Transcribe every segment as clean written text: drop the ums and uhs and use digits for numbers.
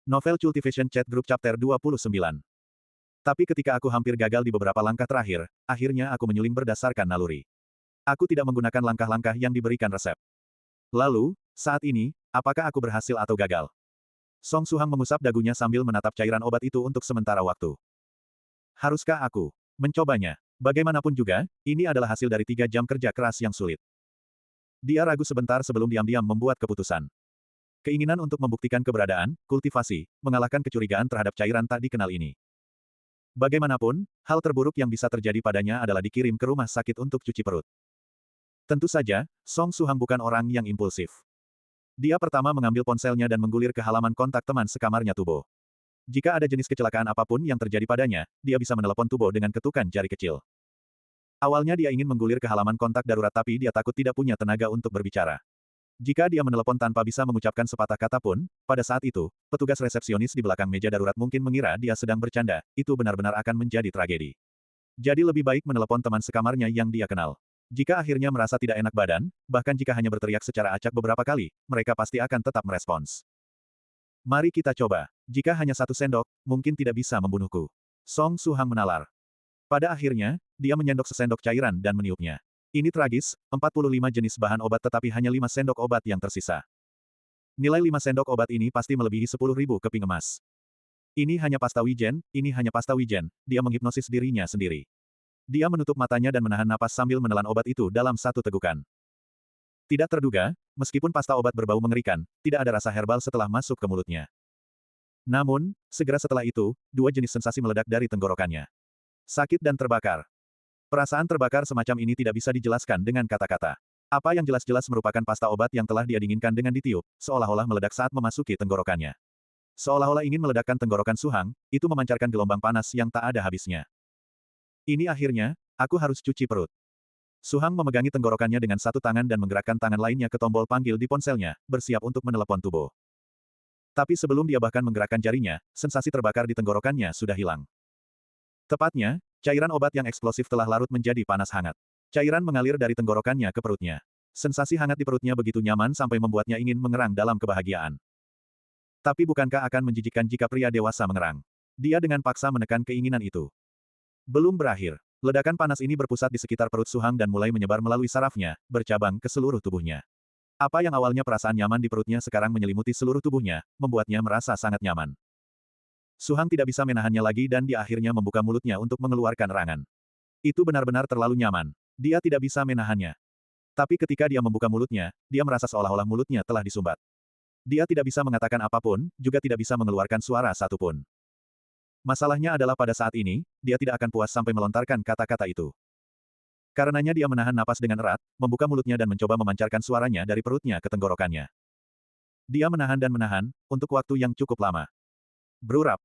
Novel Cultivation Chat Group Chapter 29. Tapi ketika aku hampir gagal di beberapa langkah terakhir, akhirnya aku menyuling berdasarkan naluri. Aku tidak menggunakan langkah-langkah yang diberikan resep. Lalu, saat ini, apakah aku berhasil atau gagal? Song Suhang mengusap dagunya sambil menatap cairan obat itu untuk sementara waktu. Haruskah aku mencobanya? Bagaimanapun juga, ini adalah hasil dari 3 jam kerja keras yang sulit. Dia ragu sebentar sebelum diam-diam membuat keputusan. Keinginan untuk membuktikan keberadaan, kultivasi, mengalahkan kecurigaan terhadap cairan tak dikenal ini. Bagaimanapun, hal terburuk yang bisa terjadi padanya adalah dikirim ke rumah sakit untuk cuci perut. Tentu saja, Song Suhang bukan orang yang impulsif. Dia pertama mengambil ponselnya dan menggulir ke halaman kontak teman sekamarnya Tubo. Jika ada jenis kecelakaan apapun yang terjadi padanya, dia bisa menelepon Tubo dengan ketukan jari kecil. Awalnya dia ingin menggulir ke halaman kontak darurat tapi dia takut tidak punya tenaga untuk berbicara. Jika dia menelepon tanpa bisa mengucapkan sepatah kata pun, pada saat itu, petugas resepsionis di belakang meja darurat mungkin mengira dia sedang bercanda, itu benar-benar akan menjadi tragedi. Jadi lebih baik menelepon teman sekamarnya yang dia kenal. Jika akhirnya merasa tidak enak badan, bahkan jika hanya berteriak secara acak beberapa kali, mereka pasti akan tetap merespons. Mari kita coba. Jika hanya 1 sendok, mungkin tidak bisa membunuhku. Song Suhang menalar. Pada akhirnya, dia menyendok sesendok cairan dan meniupnya. Ini tragis, 45 jenis bahan obat tetapi hanya 5 sendok obat yang tersisa. Nilai 5 sendok obat ini pasti melebihi 10.000 keping emas. Ini hanya pasta wijen, ini hanya pasta wijen, dia menghipnosis dirinya sendiri. Dia menutup matanya dan menahan napas sambil menelan obat itu dalam satu tegukan. Tidak terduga, meskipun pasta obat berbau mengerikan, tidak ada rasa herbal setelah masuk ke mulutnya. Namun, segera setelah itu, 2 jenis sensasi meledak dari tenggorokannya. Sakit dan terbakar. Perasaan terbakar semacam ini tidak bisa dijelaskan dengan kata-kata. Apa yang jelas-jelas merupakan pasta obat yang telah dia dinginkan dengan ditiup, seolah-olah meledak saat memasuki tenggorokannya. Seolah-olah ingin meledakkan tenggorokan Suhang, itu memancarkan gelombang panas yang tak ada habisnya. Ini akhirnya, aku harus cuci perut. Suhang memegangi tenggorokannya dengan satu tangan dan menggerakkan tangan lainnya ke tombol panggil di ponselnya, bersiap untuk menelepon Tubo. Tapi sebelum dia bahkan menggerakkan jarinya, sensasi terbakar di tenggorokannya sudah hilang. Tepatnya, cairan obat yang eksplosif telah larut menjadi panas hangat. Cairan mengalir dari tenggorokannya ke perutnya. Sensasi hangat di perutnya begitu nyaman sampai membuatnya ingin mengerang dalam kebahagiaan. Tapi bukankah akan menjijikkan jika pria dewasa mengerang? Dia dengan paksa menekan keinginan itu. Belum berakhir. Ledakan panas ini berpusat di sekitar perut Suhang dan mulai menyebar melalui sarafnya, bercabang ke seluruh tubuhnya. Apa yang awalnya perasaan nyaman di perutnya sekarang menyelimuti seluruh tubuhnya, membuatnya merasa sangat nyaman. Suhang tidak bisa menahannya lagi dan dia akhirnya membuka mulutnya untuk mengeluarkan erangan. Itu benar-benar terlalu nyaman. Dia tidak bisa menahannya. Tapi ketika dia membuka mulutnya, dia merasa seolah-olah mulutnya telah disumbat. Dia tidak bisa mengatakan apapun, juga tidak bisa mengeluarkan suara satupun. Masalahnya adalah pada saat ini, dia tidak akan puas sampai melontarkan kata-kata itu. Karenanya dia menahan napas dengan erat, membuka mulutnya dan mencoba memancarkan suaranya dari perutnya ke tenggorokannya. Dia menahan dan menahan, untuk waktu yang cukup lama. Berurap.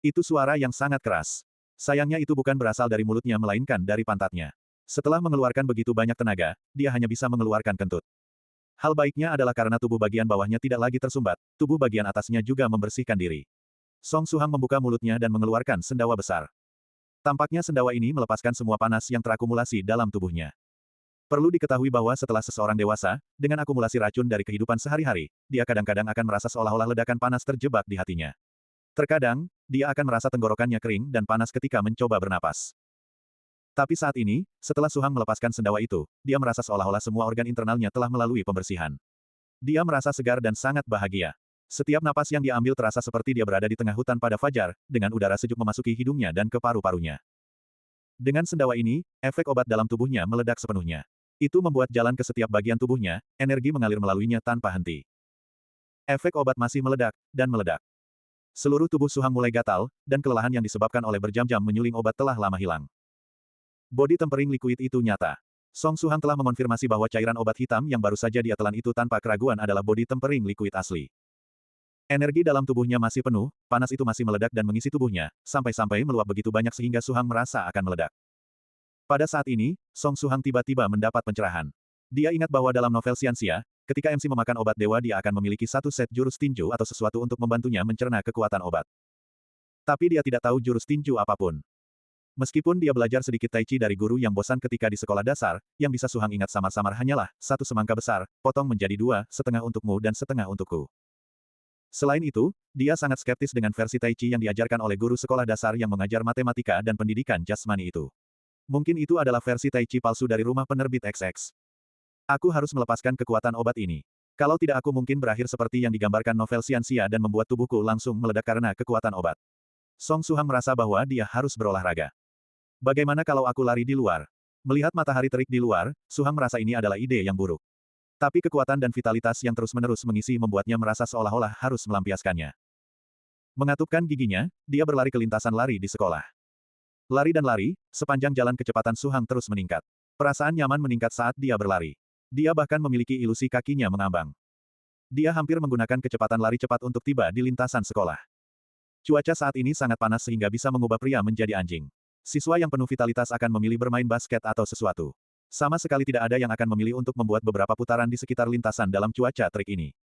Itu suara yang sangat keras. Sayangnya itu bukan berasal dari mulutnya melainkan dari pantatnya. Setelah mengeluarkan begitu banyak tenaga, dia hanya bisa mengeluarkan kentut. Hal baiknya adalah karena tubuh bagian bawahnya tidak lagi tersumbat, tubuh bagian atasnya juga membersihkan diri. Song Suhang membuka mulutnya dan mengeluarkan sendawa besar. Tampaknya sendawa ini melepaskan semua panas yang terakumulasi dalam tubuhnya. Perlu diketahui bahwa setelah seseorang dewasa, dengan akumulasi racun dari kehidupan sehari-hari, dia kadang-kadang akan merasa seolah-olah ledakan panas terjebak di hatinya. Terkadang, dia akan merasa tenggorokannya kering dan panas ketika mencoba bernapas. Tapi saat ini, setelah Suhang melepaskan sendawa itu, dia merasa seolah-olah semua organ internalnya telah melalui pembersihan. Dia merasa segar dan sangat bahagia. Setiap napas yang dia ambil terasa seperti dia berada di tengah hutan pada fajar, dengan udara sejuk memasuki hidungnya dan ke paru-parunya. Dengan sendawa ini, efek obat dalam tubuhnya meledak sepenuhnya. Itu membuat jalan ke setiap bagian tubuhnya, energi mengalir melaluinya tanpa henti. Efek obat masih meledak, dan meledak. Seluruh tubuh Suhang mulai gatal, dan kelelahan yang disebabkan oleh berjam-jam menyuling obat telah lama hilang. Bodi tempering liquid itu nyata. Song Suhang telah mengonfirmasi bahwa cairan obat hitam yang baru saja dia telan itu tanpa keraguan adalah bodi tempering liquid asli. Energi dalam tubuhnya masih penuh, panas itu masih meledak dan mengisi tubuhnya, sampai-sampai meluap begitu banyak sehingga Suhang merasa akan meledak. Pada saat ini, Song Suhang tiba-tiba mendapat pencerahan. Dia ingat bahwa dalam novel Xianxia, ketika MC memakan obat dewa dia akan memiliki satu set jurus tinju atau sesuatu untuk membantunya mencerna kekuatan obat. Tapi dia tidak tahu jurus tinju apapun. Meskipun dia belajar sedikit tai chi dari guru yang bosan ketika di sekolah dasar, yang bisa Suhang ingat samar-samar hanyalah, satu semangka besar, potong menjadi 2, setengah untukmu dan setengah untukku. Selain itu, Dia sangat skeptis dengan versi Tai Chi yang diajarkan oleh guru sekolah dasar yang mengajar matematika dan pendidikan jasmani itu. Mungkin itu adalah versi Tai Chi palsu dari rumah penerbit XX. Aku harus melepaskan kekuatan obat ini. Kalau tidak aku mungkin berakhir seperti yang digambarkan novel Xianxia dan membuat tubuhku langsung meledak karena kekuatan obat. Song Suhang merasa bahwa dia harus berolahraga. Bagaimana kalau aku lari di luar? Melihat matahari terik di luar, Suhang merasa ini adalah ide yang buruk. Tapi kekuatan dan vitalitas yang terus-menerus mengisi membuatnya merasa seolah-olah harus melampiaskannya. Mengatupkan giginya, dia berlari ke lintasan lari di sekolah. Lari dan lari, sepanjang jalan kecepatan Suhang terus meningkat. Perasaan nyaman meningkat saat dia berlari. Dia bahkan memiliki ilusi kakinya mengambang. Dia hampir menggunakan kecepatan lari cepat untuk tiba di lintasan sekolah. Cuaca saat ini sangat panas sehingga bisa mengubah pria menjadi anjing. Siswa yang penuh vitalitas akan memilih bermain basket atau sesuatu. Sama sekali tidak ada yang akan memilih untuk membuat beberapa putaran di sekitar lintasan dalam cuaca terik ini.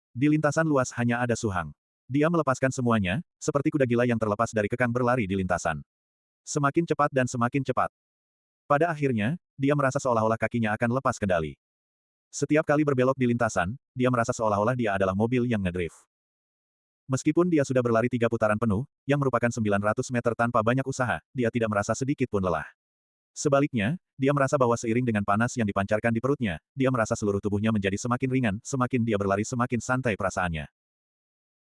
Di lintasan luas hanya ada Suhang. Dia melepaskan semuanya, seperti kuda gila yang terlepas dari kekang berlari di lintasan. Semakin cepat dan semakin cepat. Pada akhirnya, dia merasa seolah-olah kakinya akan lepas kendali. Setiap kali berbelok di lintasan, dia merasa seolah-olah dia adalah mobil yang ngedrift. Meskipun dia sudah berlari 3 putaran penuh, yang merupakan 900 meter tanpa banyak usaha, dia tidak merasa sedikit pun lelah. Sebaliknya, dia merasa bahwa seiring dengan panas yang dipancarkan di perutnya, dia merasa seluruh tubuhnya menjadi semakin ringan, semakin dia berlari semakin santai perasaannya.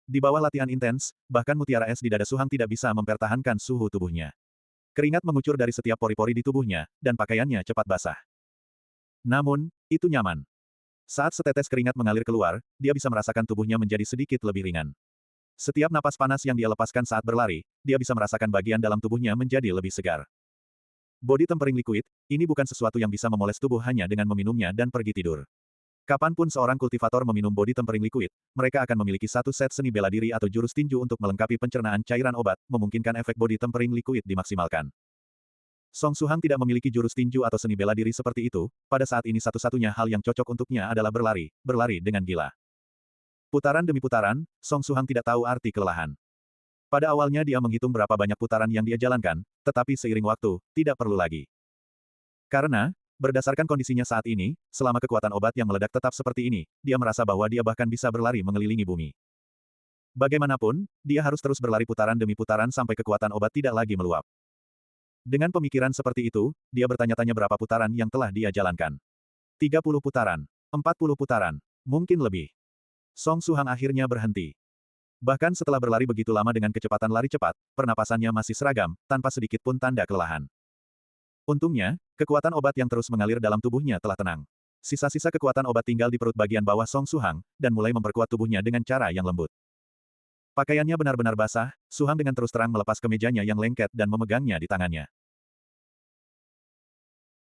Di bawah latihan intens, bahkan mutiara es di dada Suhang tidak bisa mempertahankan suhu tubuhnya. Keringat mengucur dari setiap pori-pori di tubuhnya, dan pakaiannya cepat basah. Namun, itu nyaman. Saat setetes keringat mengalir keluar, dia bisa merasakan tubuhnya menjadi sedikit lebih ringan. Setiap napas panas yang dia lepaskan saat berlari, dia bisa merasakan bagian dalam tubuhnya menjadi lebih segar. Body tempering liquid, ini bukan sesuatu yang bisa memoles tubuh hanya dengan meminumnya dan pergi tidur. Kapanpun seorang kultivator meminum body tempering liquid, mereka akan memiliki satu set seni bela diri atau jurus tinju untuk melengkapi pencernaan cairan obat, memungkinkan efek body tempering liquid dimaksimalkan. Song Suhang tidak memiliki jurus tinju atau seni bela diri seperti itu, pada saat ini satu-satunya hal yang cocok untuknya adalah berlari dengan gila. Putaran demi putaran, Song Suhang tidak tahu arti kelelahan. Pada awalnya dia menghitung berapa banyak putaran yang dia jalankan, tetapi seiring waktu, tidak perlu lagi. Karena, berdasarkan kondisinya saat ini, selama kekuatan obat yang meledak tetap seperti ini, dia merasa bahwa dia bahkan bisa berlari mengelilingi bumi. Bagaimanapun, dia harus terus berlari putaran demi putaran sampai kekuatan obat tidak lagi meluap. Dengan pemikiran seperti itu, dia bertanya-tanya berapa putaran yang telah dia jalankan. 30 putaran, 40 putaran, mungkin lebih. Song Suhang akhirnya berhenti. Bahkan setelah berlari begitu lama dengan kecepatan lari cepat, pernapasannya masih seragam, tanpa sedikit pun tanda kelelahan. Untungnya, kekuatan obat yang terus mengalir dalam tubuhnya telah tenang. Sisa-sisa kekuatan obat tinggal di perut bagian bawah Song Suhang, dan mulai memperkuat tubuhnya dengan cara yang lembut. Pakaiannya benar-benar basah, Suhang dengan terus terang melepas kemejanya yang lengket dan memegangnya di tangannya.